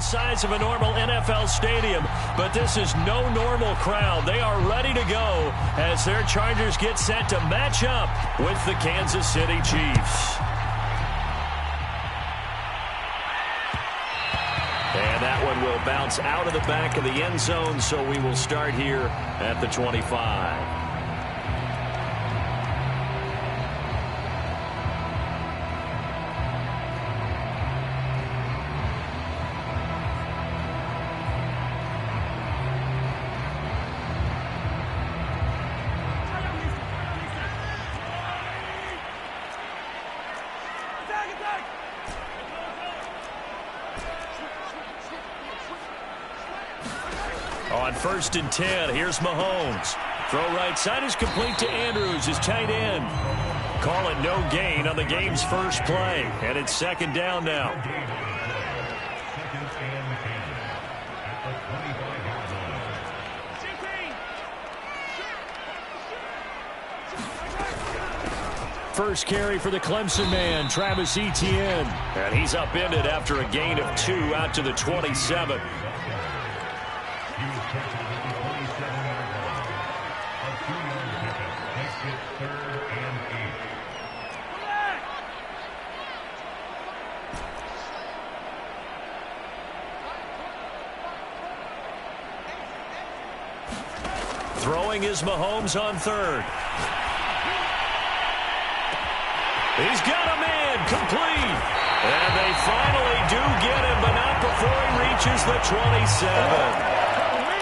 size of a normal NFL stadium, but this is no normal crowd. They are ready to go as their Chargers get set to match up with the Kansas City Chiefs. And that one will bounce out of the back of the end zone, so we will start here at the 25. On 1st and 10, here's Mahomes. Throw right side is complete to Andrews, his tight end. Call it no gain on the game's first play, and it's 2nd down now. First carry for the Clemson man, Travis Etienne. And he's upended after a gain of 2 out to the 27. Throwing is Mahomes on 3rd. He's got a man complete. And they finally do get him, but not before he reaches the 27.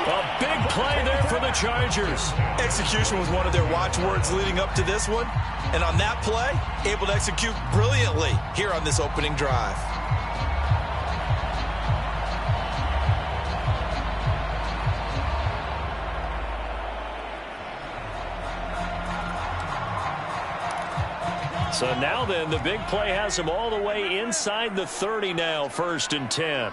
A big play there for the Chargers. Execution was one of their watchwords leading up to this one. And on that play, able to execute brilliantly here on this opening drive. So now then, the big play has him all the way inside the 30 now, 1st and 10.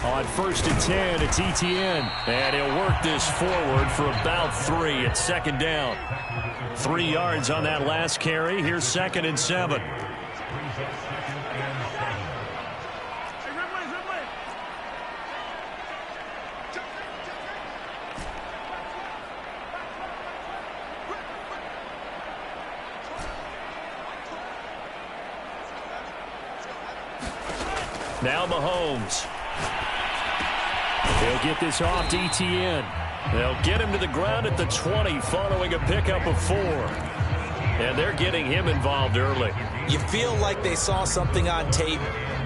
On 1st and 10, it's Etienne. And he'll work this forward for about 3 at 2nd down. 3 yards on that last carry. Here's 2nd and 7. Now Mahomes. He'll get this off to Etienne. They'll get him to the ground at the 20 following a pickup of 4. And they're getting him involved early. You feel like they saw something on tape,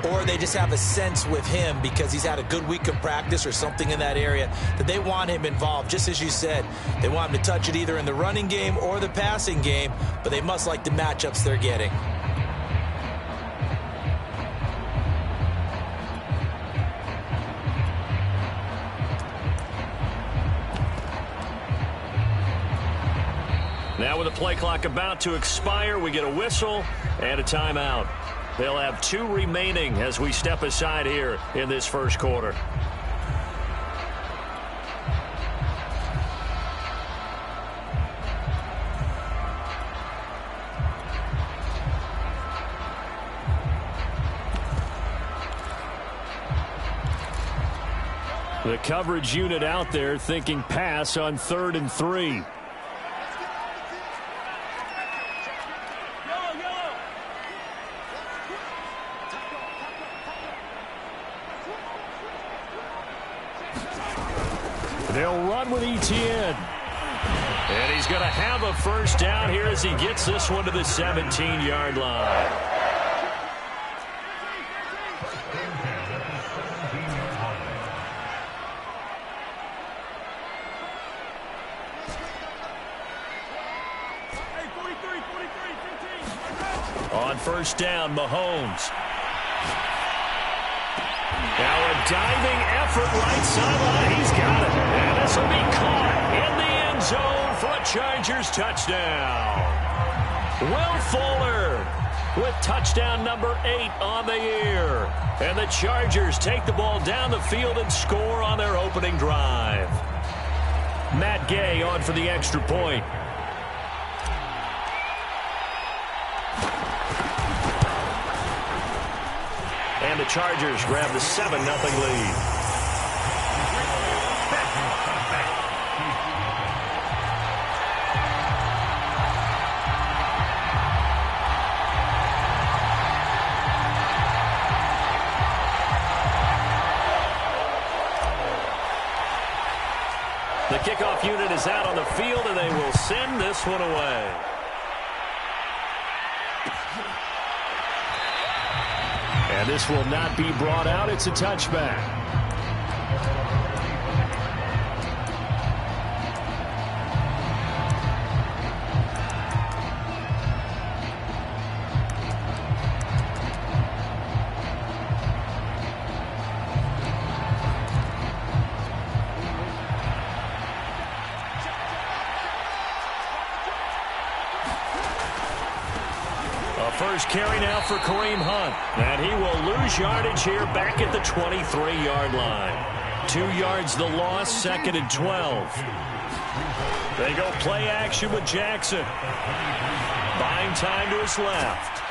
or they just have a sense with him because he's had a good week of practice or something in that area that they want him involved. Just as you said, they want him to touch it either in the running game or the passing game, but they must like the matchups they're getting. Now with the play clock about to expire, we get a whistle and a timeout. They'll have 2 remaining as we step aside here in this first quarter. The coverage unit out there thinking pass on 3rd and 3. They'll run with Etienne. And he's going to have a first down here as he gets this one to the 17-yard line. On 1st down, Mahomes. Now a diving effort right sideline. He's got it. And this will be caught in the end zone for a Chargers touchdown. Will Fuller with touchdown number 8 on the year. And the Chargers take the ball down the field and score on their opening drive. Matt Gay on for the extra point. And the Chargers grab the 7-0 lead. The kickoff unit is out on the field, and they will send this one away. And this will not be brought out. It's a touchback. First carry now for Kareem Hunt. And he will lose yardage here back at the 23-yard line. 2 yards the loss, 2nd and 12. They go play action with Jackson. Buying time to his left.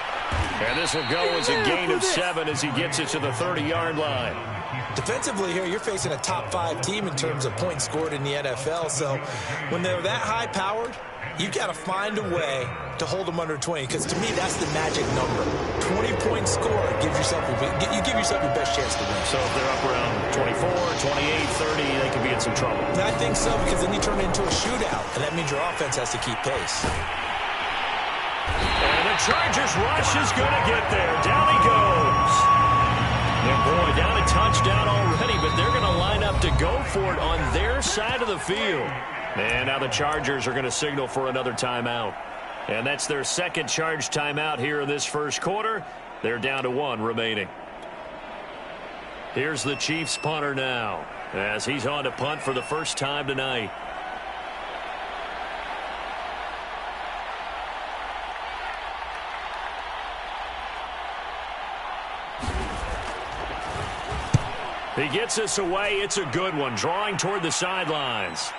And this will go as a gain of 7 as he gets it to the 30-yard line. Defensively here, you're facing a top 5 team in terms of points scored in the NFL. So when they're that high-powered, you got to find a way to hold them under 20, because to me that's the magic number. 20-point score gives yourself you give yourself your best chance to win. So if they're up around 24, 28, 30, they could be in some trouble. I think so, because then you turn it into a shootout, and that means your offense has to keep pace. And the Chargers rush is going to get there. Down he goes. And boy, down a touchdown already, but they're going to line up to go for it on their side of the field. And now the Chargers are going to signal for another timeout. And that's their second charge timeout here in this first quarter. They're down to 1 remaining. Here's the Chiefs punter now, as he's on to punt for the first time tonight. He gets us away. It's a good one, drawing toward the sidelines.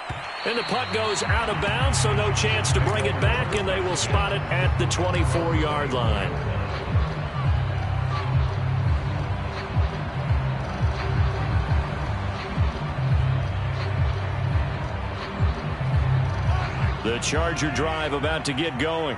And the punt goes out of bounds, so no chance to bring it back, and they will spot it at the 24-yard line. The Charger drive about to get going.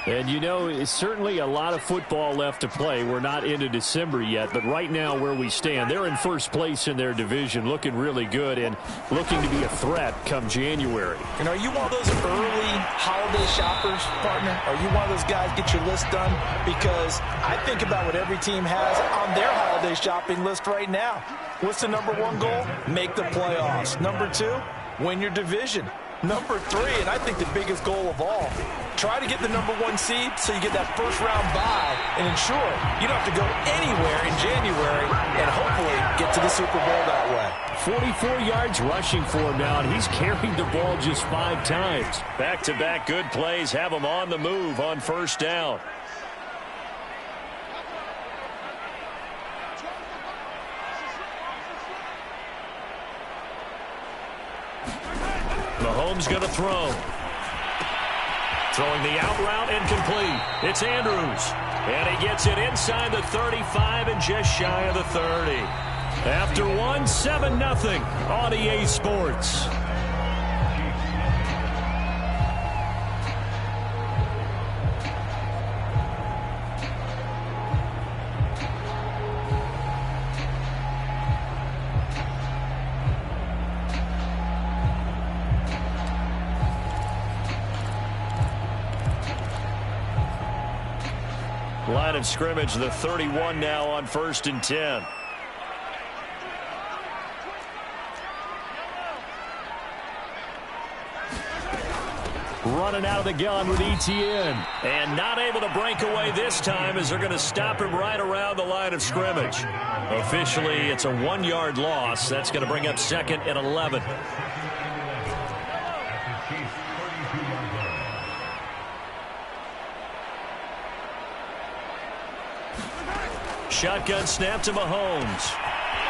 And, you know, it's certainly a lot of football left to play. We're not into December yet, but right now where we stand, they're in first place in their division, looking really good and looking to be a threat come January. And are you one of those early holiday shoppers, partner? Are you one of those guys get your list done? Because I think about what every team has on their holiday shopping list right now. What's the #1 goal? Make the playoffs. #2, win your division. #3, and I think the biggest goal of all, try to get the #1 seed so you get that first-round bye and ensure you don't have to go anywhere in January and hopefully get to the Super Bowl that way. 44 yards rushing for him now, and he's carried the ball just 5 times. Back-to-back good plays have him on the move on first down. Mahomes going to throw. Throwing the out route incomplete. It's Andrews. And he gets it inside the 35 and just shy of the 30. After 1, 7-0 on EA Sports. Line of scrimmage, the 31 now on 1st and 10. Running out of the gun with ETN. And not able to break away this time as they're going to stop him right around the line of scrimmage. Officially, it's a 1-yard loss. That's going to bring up 2nd and 11. Shotgun snap to Mahomes.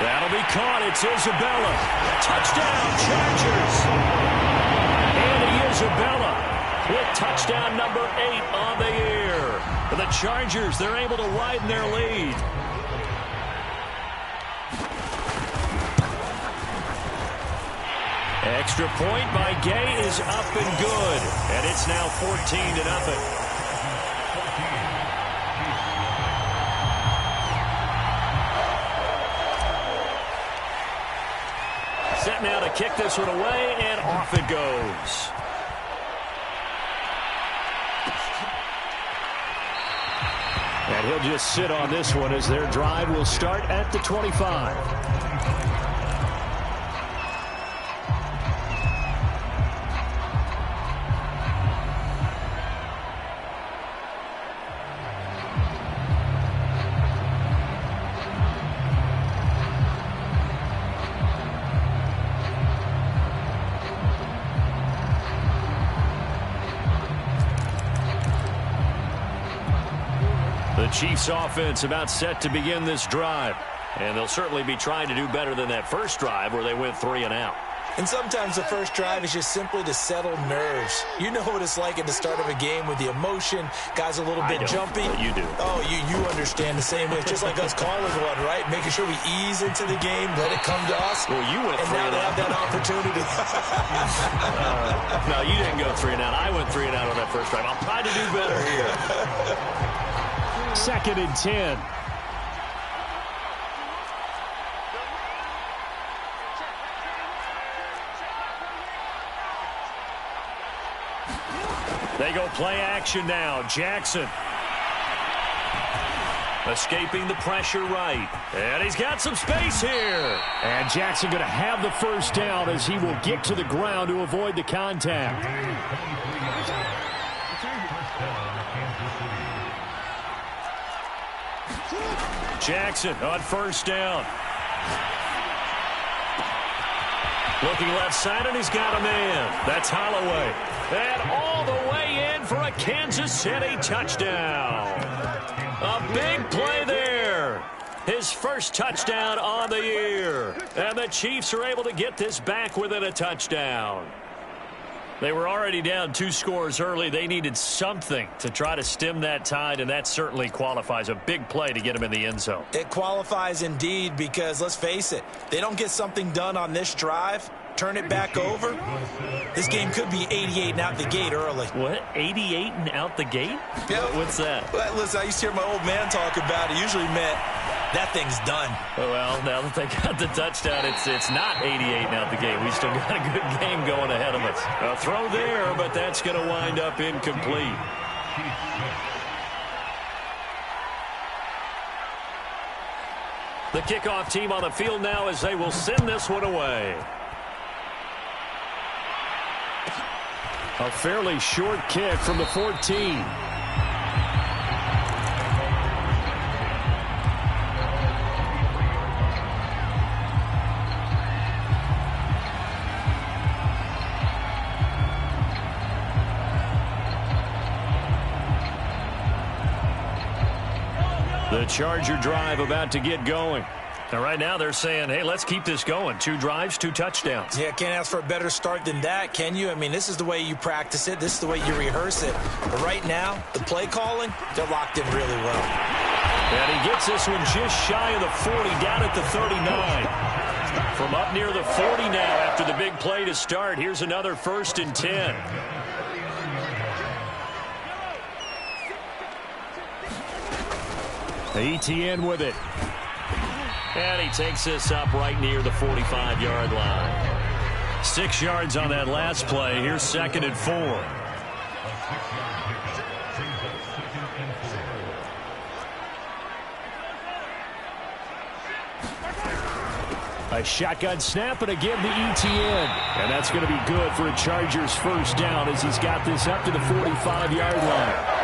That'll be caught. It's Isabella. Touchdown, Chargers. And Isabella with touchdown #8 on the year. For the Chargers, they're able to widen their lead. Extra point by Gay is up and good. And it's now 14-0. Set now to kick this one away, and off it goes. And he'll just sit on this one as their drive will start at the 25. The Chiefs offense about set to begin this drive. And they'll certainly be trying to do better than that first drive where they went 3 and out. And sometimes the first drive is just simply to settle nerves. You know what it's like at the start of a game with the emotion. Guys a little bit jumpy. You do. Oh, you understand the same way. It's just like us callers one, right? Making sure we ease into the game, let it come to us. Well, you went 3 and out. And now they have that opportunity. No, you didn't go 3 and out. I went 3 and out on that first drive. I'll try to do better here. 2nd and 10. They go play action now. Jackson escaping the pressure right. And he's got some space here. And Jackson going to have the first down as he will get to the ground to avoid the contact. Jackson on first down. Looking left side, and he's got a man. That's Holloway. And all the way in for a Kansas City touchdown. A big play there. His first touchdown on the year. And the Chiefs are able to get this back within a touchdown. They were already down 2 scores early. They needed something to try to stem that tide, and that certainly qualifies. A big play to get him in the end zone. It qualifies indeed because, let's face it, they don't get something done on this drive, turn it back over, this game could be 88 and out the gate early. What? 88 and out the gate? Yeah. What's that? Well, listen, I used to hear my old man talk about it. Usually meant that thing's done. Well, now that they got the touchdown, it's not 88 and out the gate. We still got a good game going ahead of us. A throw there, but that's going to wind up incomplete. The kickoff team on the field now as they will send this one away. A fairly short kick from the 14. The Charger drive about to get going. Now, right now, they're saying, hey, let's keep this going. 2 drives, 2 touchdowns. Yeah, can't ask for a better start than that, can you? I mean, this is the way you practice it. This is the way you rehearse it. But right now, the play calling, they're locked in really well. And he gets this one just shy of the 40, down at the 39. From up near the 40 now after the big play to start. Here's another 1st and 10. ETN with it. And he takes this up right near the 45-yard line. 6 yards on that last play. Here's 2nd and 4. A shotgun snap, and again the ETN. And that's going to be good for a Chargers first down as he's got this up to the 45-yard line.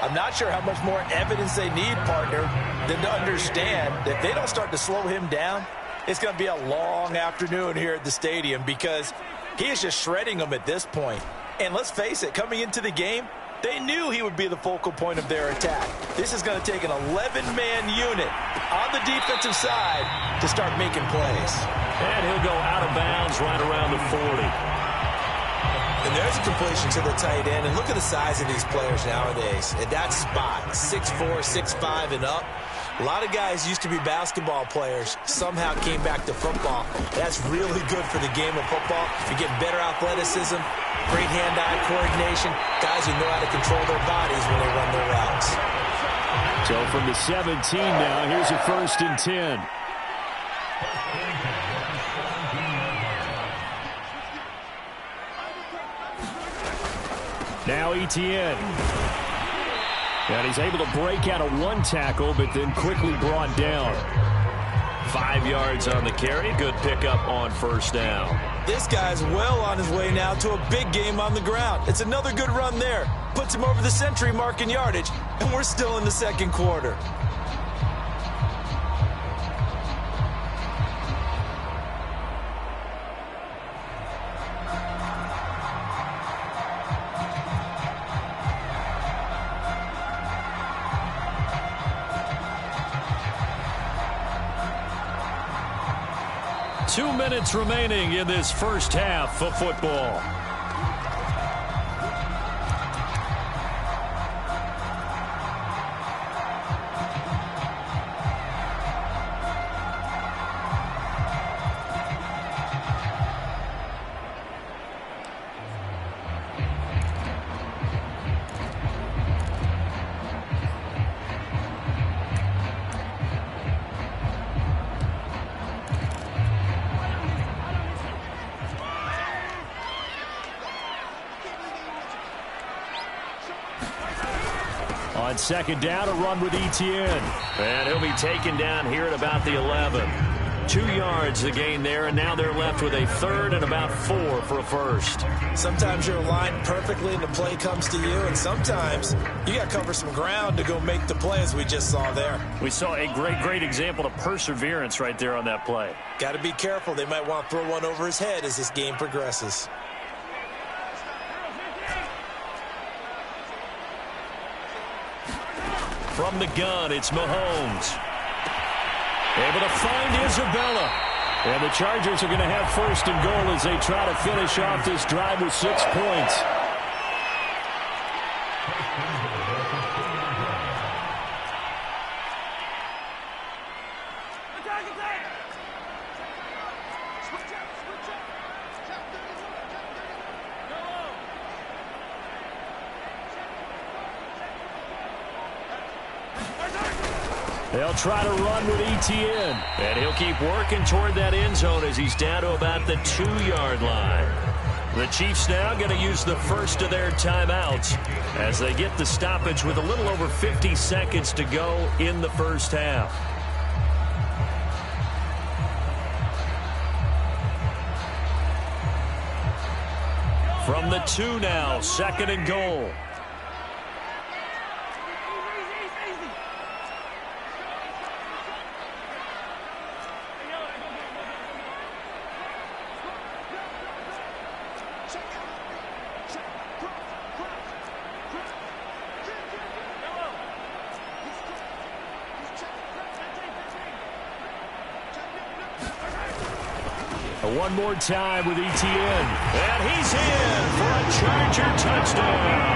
I'm not sure how much more evidence they need, partner, than to understand that if they don't start to slow him down, it's going to be a long afternoon here at the stadium because he is just shredding them at this point. And let's face it, coming into the game, they knew he would be the focal point of their attack. This is going to take an 11-man unit on the defensive side to start making plays. And he'll go out of bounds right around the 40. And there's a completion to the tight end. And look at the size of these players nowadays. At that spot, 6'4", 6'5", and up. A lot of guys used to be basketball players, somehow came back to football. That's really good for the game of football. You're getting better athleticism, great hand-eye coordination, guys who know how to control their bodies when they run their routes. So from the 17 now, here's a 1st and 10. Now Etienne. And he's able to break out of one tackle, but then quickly brought down. 5 yards on the carry. Good pickup on 1st down. This guy's well on his way now to a big game on the ground. It's another good run there. Puts him over the century mark in yardage, and we're still in the 2nd quarter. Two minutes remaining in this first half of football. On 2nd down, a run with Etienne. And he'll be taken down here at about the 11. 2 yards the gain there, and now they're left with a 3rd and about 4 for a 1st. Sometimes you're aligned perfectly and the play comes to you, and sometimes you got to cover some ground to go make the play, as we just saw there. We saw a great example of perseverance right there on that play. Got to be careful. They might want to throw one over his head as this game progresses. From the gun, it's Mahomes. Able to find Isabella. And the Chargers are going to have 1st and goal as they try to finish off this drive with 6 points. They'll try to run with Etienne. And he'll keep working toward that end zone as he's down to about the 2-yard line. The Chiefs now going to use the first of their timeouts as they get the stoppage with a little over 50 seconds to go in the first half. From the 2 now, 2nd and goal. One more time with Etienne. And he's in for a Charger touchdown.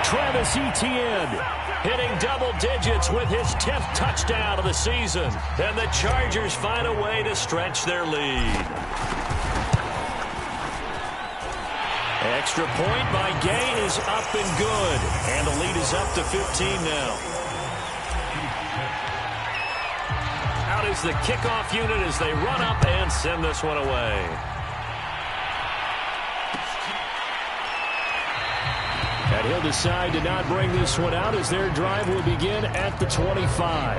Travis Etienne hitting double digits with his 10th touchdown of the season. And the Chargers find a way to stretch their lead. Extra point by Gay is up and good. And the lead is up to 15 now. Out is the kickoff unit as they run up and send this one away. And he'll decide to not bring this one out as their drive will begin at the 25.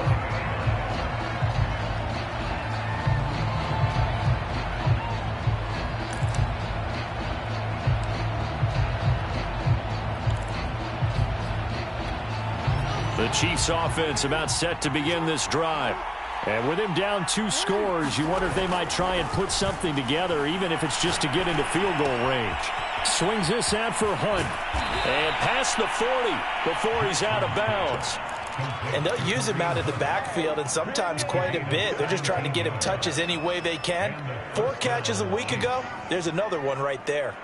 The Chiefs offense about set to begin this drive. And with him down 2 scores, you wonder if they might try and put something together, even if it's just to get into field goal range. Swings this out for Hunt. And past the 40 before he's out of bounds. And they'll use him out of the backfield, and sometimes quite a bit. They're just trying to get him touches any way they can. 4 catches a week ago. There's another one right there.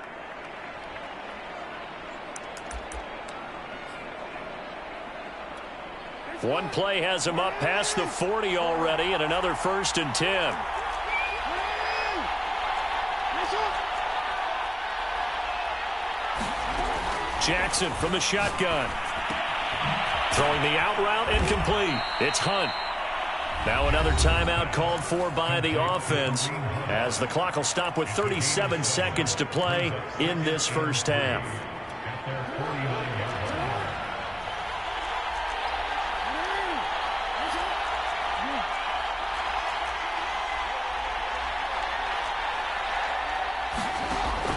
One play has him up past the 40 already, and another 1st and 10. Jackson from the shotgun. Throwing the out route incomplete. It's Hunt. Now another timeout called for by the offense, as the clock will stop with 37 seconds to play in this first half.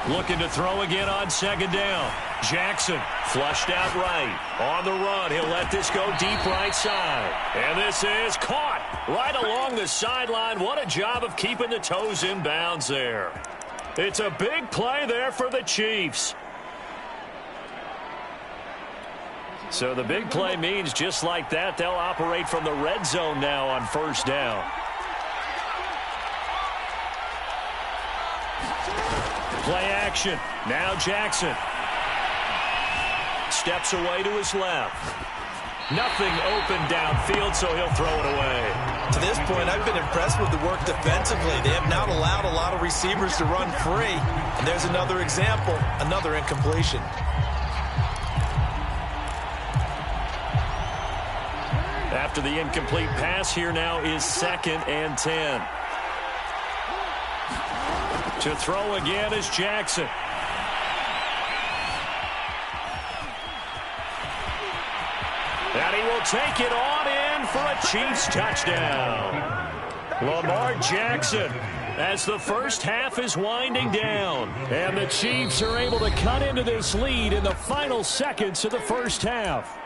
Looking to throw again on 2nd down. Jackson flushed out right. On the run, he'll let this go deep right side. And this is caught right along the sideline. What a job of keeping the toes in bounds there. It's a big play there for the Chiefs. So the big play means just like that, they'll operate from the red zone now on 1st down. Play action. Now Jackson. Steps away to his left. Nothing open downfield, so he'll throw it away. To this point, I've been impressed with the work defensively. They have not allowed a lot of receivers to run free. And there's another example, another incompletion. After the incomplete pass, here now is 2nd and 10. To throw again is Jackson. And he will take it on in for a Chiefs touchdown. Lamar Jackson, as the first half is winding down. And the Chiefs are able to cut into this lead in the final seconds of the first half.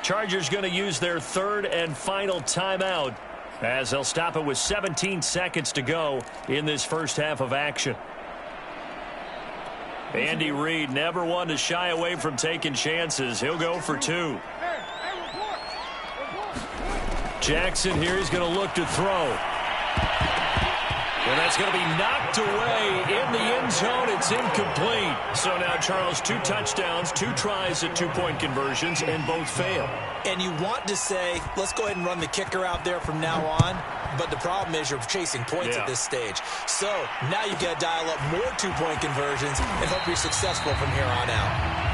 Chargers going to use their 3rd and final timeout, as they'll stop it with 17 seconds to go in this first half of action. Andy Reid, never one to shy away from taking chances. He'll go for 2. Jackson here is going to look to throw. And that's going to be knocked away in the end zone. It's incomplete. So now, Charles, 2 touchdowns, 2 tries at 2-point conversions, and both fail. And you want to say, let's go ahead and run the kicker out there from now on. But the problem is you're chasing points at this stage. So now you've got to dial up more 2-point conversions and hope you're successful from here on out.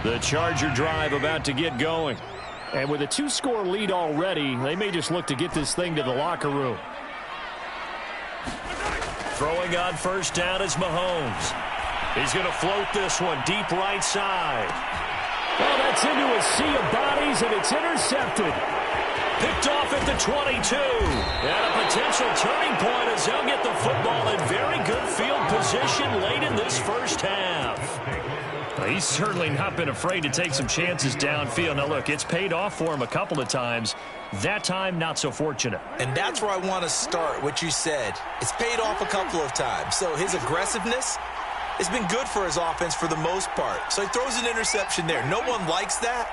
The Charger drive about to get going. And with a 2-score lead already, they may just look to get this thing to the locker room. Throwing on 1st down is Mahomes. He's going to float this one deep right side. Oh, that's into a sea of bodies, and it's intercepted. Picked off at the 22. And a potential turning point as they'll get the football in very good field position late in this first half. He's certainly not been afraid to take some chances downfield. Now, look, it's paid off for him a couple of times. That time, not so fortunate. And that's where I want to start, what you said. It's paid off a couple of times. So his aggressiveness has been good for his offense for the most part. So he throws an interception there. No one likes that,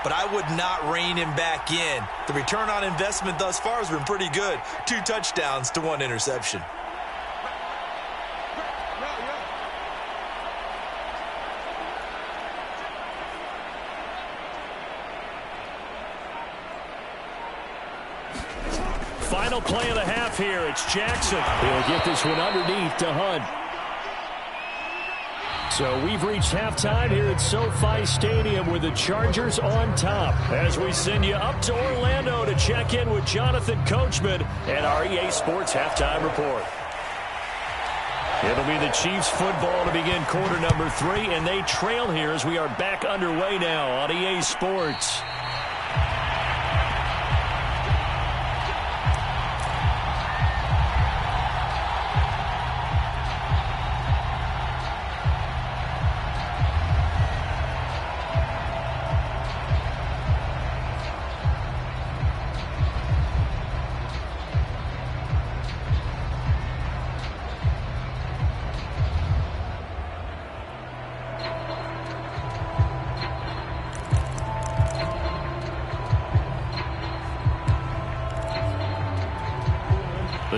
but I would not rein him back in. The return on investment thus far has been pretty good. 2 touchdowns to 1 interception. Final play of the half here. It's Jackson. He'll get this one underneath to Hunt. So we've reached halftime here at SoFi Stadium with the Chargers on top, as we send you up to Orlando to check in with Jonathan Coachman and our EA Sports Halftime Report. It'll be the Chiefs football to begin quarter number 3, and they trail here as we are back underway now on EA Sports.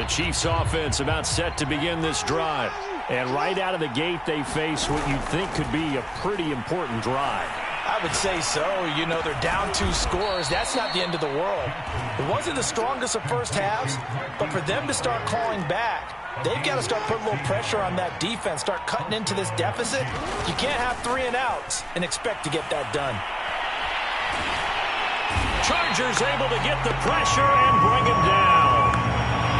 The Chiefs offense about set to begin this drive. And right out of the gate, they face what you'd think could be a pretty important drive. I would say so. You know, they're down 2 scores. That's not the end of the world. It wasn't the strongest of first halves, but for them to start clawing back, they've got to start putting a little pressure on that defense, start cutting into this deficit. You can't have 3 and outs and expect to get that done. Chargers able to get the pressure and bring him down.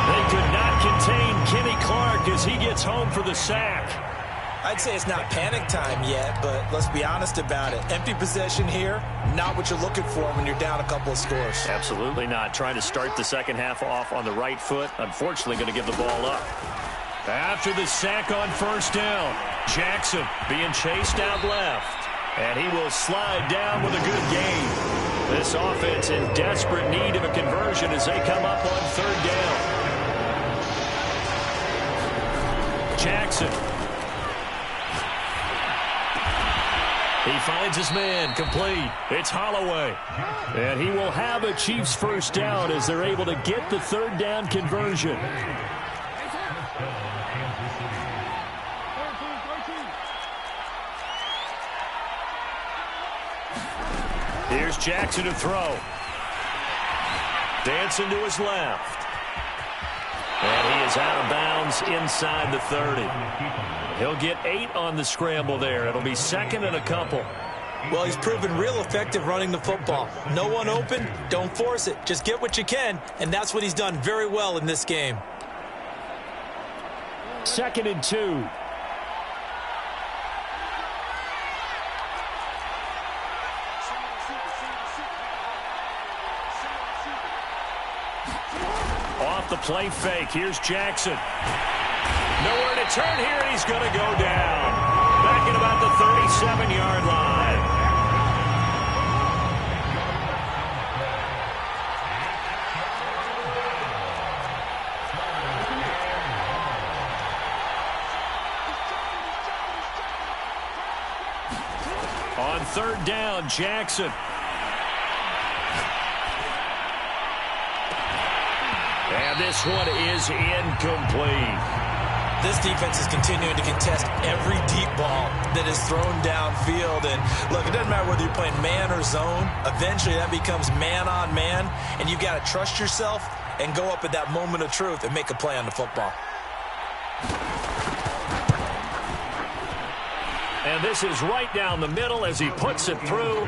They could not contain Kenny Clark as he gets home for the sack. I'd say it's not panic time yet, but let's be honest about it. Empty possession here, not what you're looking for when you're down a couple of scores. Absolutely not. Trying to start the second half off on the right foot. Unfortunately, going to give the ball up. After the sack on first down, Jackson being chased out left. And he will slide down with a good gain. This offense in desperate need of a conversion as they come up on third down. Jackson. He finds his man, complete. It's Holloway. And he will have a Chiefs first down as they're able to get the third down conversion. Here's Jackson to throw. Dancing to his left. And he is out of bounds inside the 30. He'll get 8 on the scramble there. It'll be second and a couple. Well, he's proven real effective running the football. No one open, don't force it. Just get what you can, and that's what he's done very well in this game. Second and 2. Off the play fake. Here's Jackson. Nowhere to turn here, and he's going to go down. Back at about the 37-yard line. On third down, Jackson. And this one is incomplete. This defense is continuing to contest every deep ball that is thrown downfield. And look, it doesn't matter whether you're playing man or zone. Eventually that becomes man on man. And you've got to trust yourself and go up at that moment of truth and make a play on the football. And this is right down the middle as he puts it through.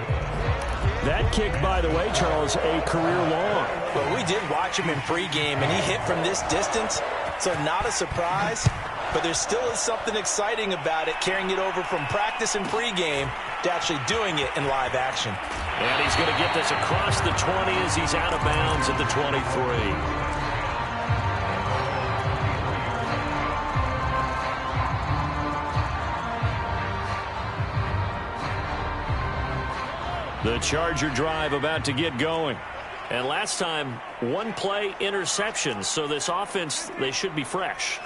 That kick, by the way, Charles, a career long. Well, we did watch him in pregame, and he hit from this distance, so not a surprise. But there still is something exciting about it, carrying it over from practice and pregame to actually doing it in live action. And he's going to get this across the 20 as he's out of bounds at the 23. The Charger drive about to get going. And last time, one play interception. So this offense, they should be fresh.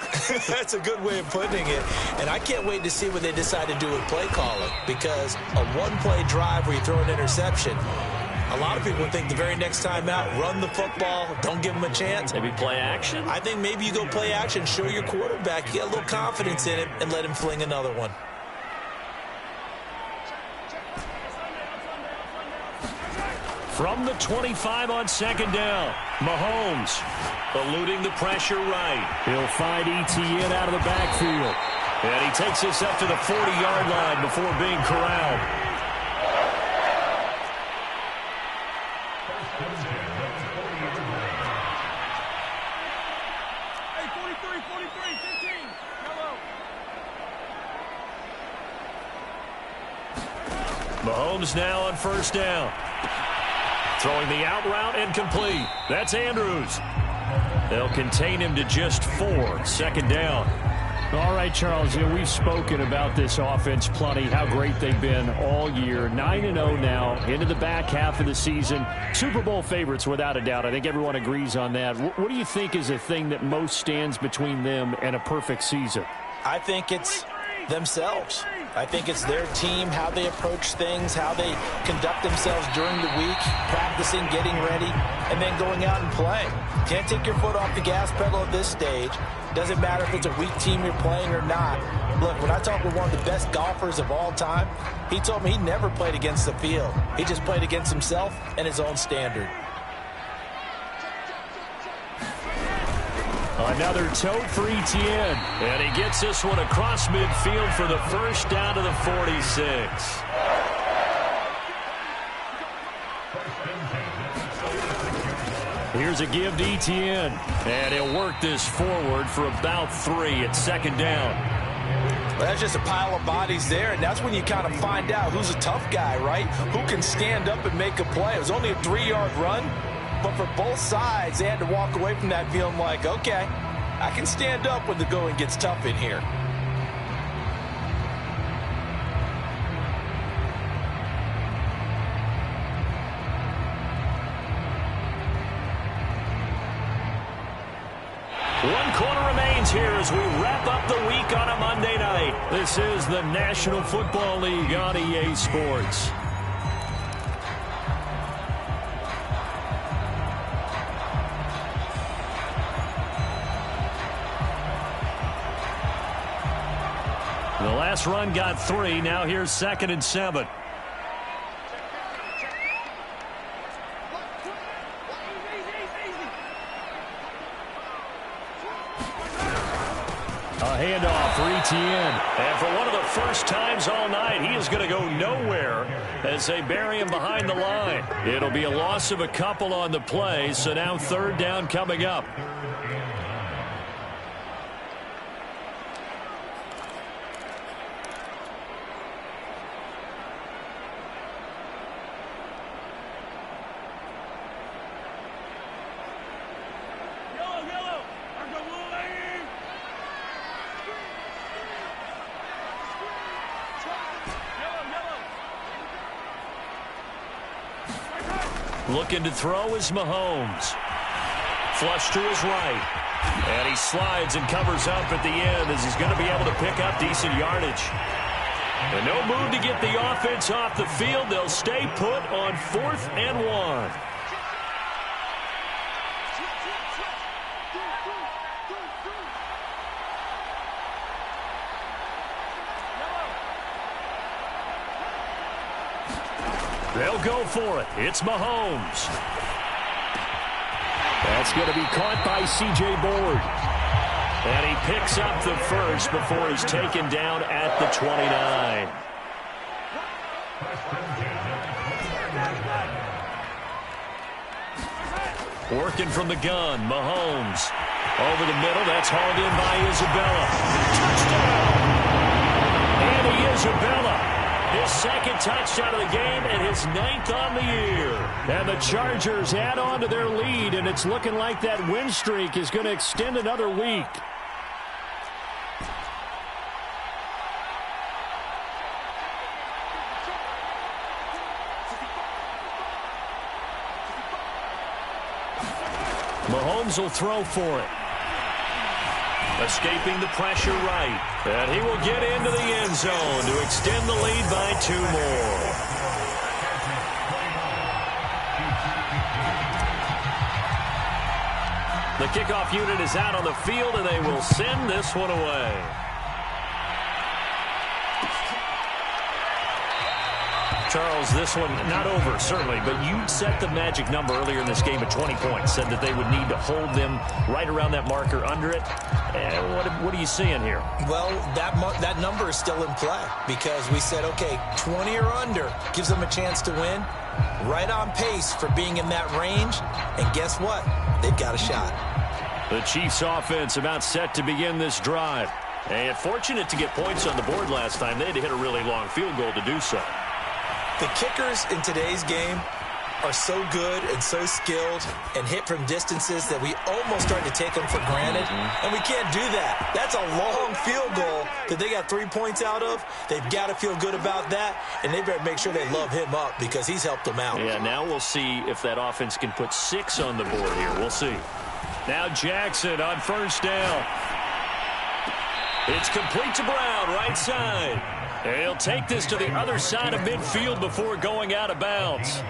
That's a good way of putting it. And I can't wait to see what they decide to do with play calling. Because a one-play drive where you throw an interception, a lot of people would think the very next time out, run the football, don't give them a chance. Maybe play action? I think maybe you go play action, show your quarterback, you get a little confidence in him, and let him fling another one. From the 25 on second down, Mahomes eluding the pressure right. He'll find ETN out of the backfield. And he takes this up to the 40-yard line before being corralled. Hey, 43, 15. Hello. Mahomes now on first down. Throwing the out route and complete. That's Andrews. They'll contain him to just 4. Second down. All right, Charles, we've spoken about this offense plenty, how great they've been all year. 9-0 now, into the back half of the season. Super Bowl favorites, without a doubt. I think everyone agrees on that. What do you think is the thing that most stands between them and a perfect season? I think it's themselves. I think it's their team, how they approach things, how they conduct themselves during the week, practicing, getting ready, and then going out and playing. Can't take your foot off the gas pedal at this stage. Doesn't matter if it's a weak team you're playing or not. Look, when I talked with one of the best golfers of all time, he told me he never played against the field. He just played against himself and his own standard. Another tote for Etienne. And he gets this one across midfield for the first down to the 46. Here's a give to Etienne. And he'll work this forward for about 3 at second down. Well, that's just a pile of bodies there, and that's when you kind of find out who's a tough guy, right? Who can stand up and make a play. It was only a 3-yard run, but for both sides, they had to walk away from that feeling like, okay, I can stand up when the going gets tough in here. One quarter remains here as we wrap up the week on a Monday night. This is the National Football League on EA Sports. The last run got 3. Now here's 2nd and 7. Handoff for Etienne. And for one of the first times all night, he is going to go nowhere as they bury him behind the line. It'll be a loss of a couple on the play, so now 3rd down coming up. Looking to throw is Mahomes. Flush to his right. And he slides and covers up at the end as he's going to be able to pick up decent yardage. And no move to get the offense off the field. They'll stay put on 4th and 1. They'll go for it. It's Mahomes. That's going to be caught by C.J. Board. And he picks up the first before he's taken down at the 29. Working from the gun, Mahomes. Over the middle, that's hauled in by Isabella. Touchdown! Andy Isabella. His 2nd touchdown of the game and his 9th on the year. And the Chargers add on to their lead, and it's looking like that win streak is going to extend another week. Mahomes will throw for it. Escaping the pressure right. And he will get into the end zone to extend the lead by 2 more. The kickoff unit is out on the field, and they will send this one away. Charles, this one not over, certainly, but you set the magic number earlier in this game at 20 points, said that they would need to hold them right around that marker under it. What are you seeing here? Well, that number is still in play because we said, okay, 20 or under gives them a chance to win. Right on pace for being in that range, and guess what? They've got a shot. The Chiefs offense about set to begin this drive. And fortunate to get points on the board last time. They had to hit a really long field goal to do so. The kickers in today's game are so good and so skilled and hit from distances that we almost start to take them for granted. And we can't do that. That's a long field goal that they got 3 points out of. They've got to feel good about that, and they better make sure they love him up because he's helped them out. Yeah, now we'll see if that offense can put 6 on the board here. We'll see. Now Jackson on 1st down. It's complete to Brown, right side. And he'll take this to the other side of midfield before going out of bounds.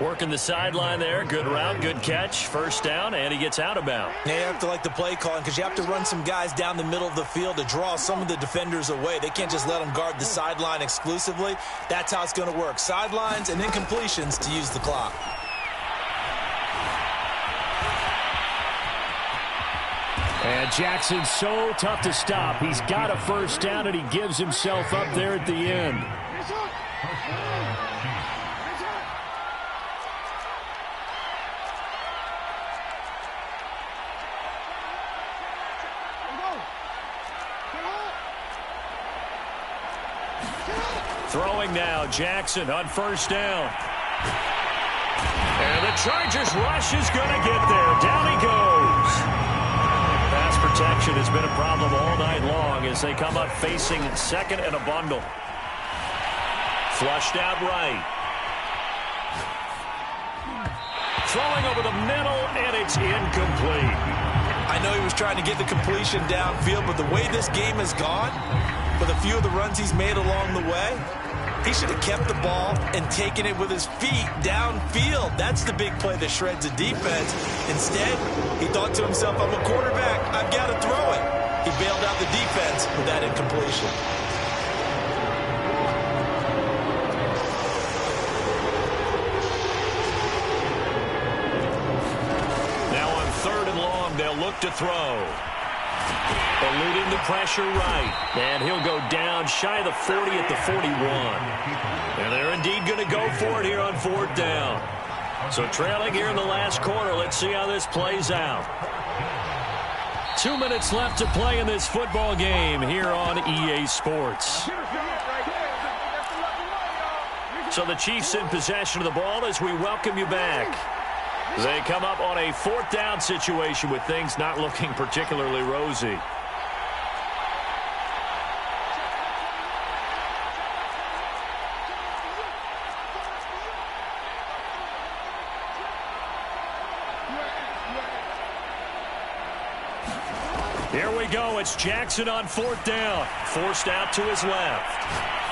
Working the sideline there. Good route, good catch. First down, and he gets out of bounds. Yeah, you have to like the play calling because you have to run some guys down the middle of the field to draw some of the defenders away. They can't just let them guard the sideline exclusively. That's how it's going to work. Sidelines and then completions to use the clock. And Jackson's so tough to stop. He's got a first down, and he gives himself up there at the end. Throwing now, Jackson on first down. And the Chargers rush is going to get there. Down he goes. Pass protection has been a problem all night long as they come up facing second and a bundle. Flushed out right. Throwing over the middle, and it's incomplete. I know he was trying to get the completion downfield, but the way this game has gone, with a few of the runs he's made along the way, he should have kept the ball and taken it with his feet downfield. That's the big play that shreds the defense. Instead, he thought to himself, I'm a quarterback. I've got to throw it. He bailed out the defense with that incompletion. Now on 3rd and long, they'll look to throw. Eluding the pressure right. And he'll go down shy of the 40 at the 41. And they're indeed going to go for it here on 4th down. So trailing here in the last quarter. Let's see how this plays out. 2 minutes left to play in this football game here on EA Sports. So the Chiefs in possession of the ball as we welcome you back. They come up on a 4th down situation with things not looking particularly rosy. Here we go. It's Jackson on 4th down. Forced out to his left.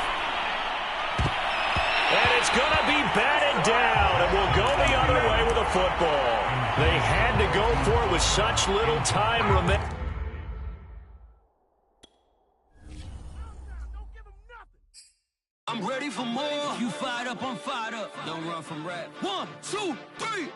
And it's going to be batted down, and will go the other way with a football. They had to go for it with such little time remaining. I'm ready for more. You fired up, I'm fired up. Don't run from rap. 1, 2, 3.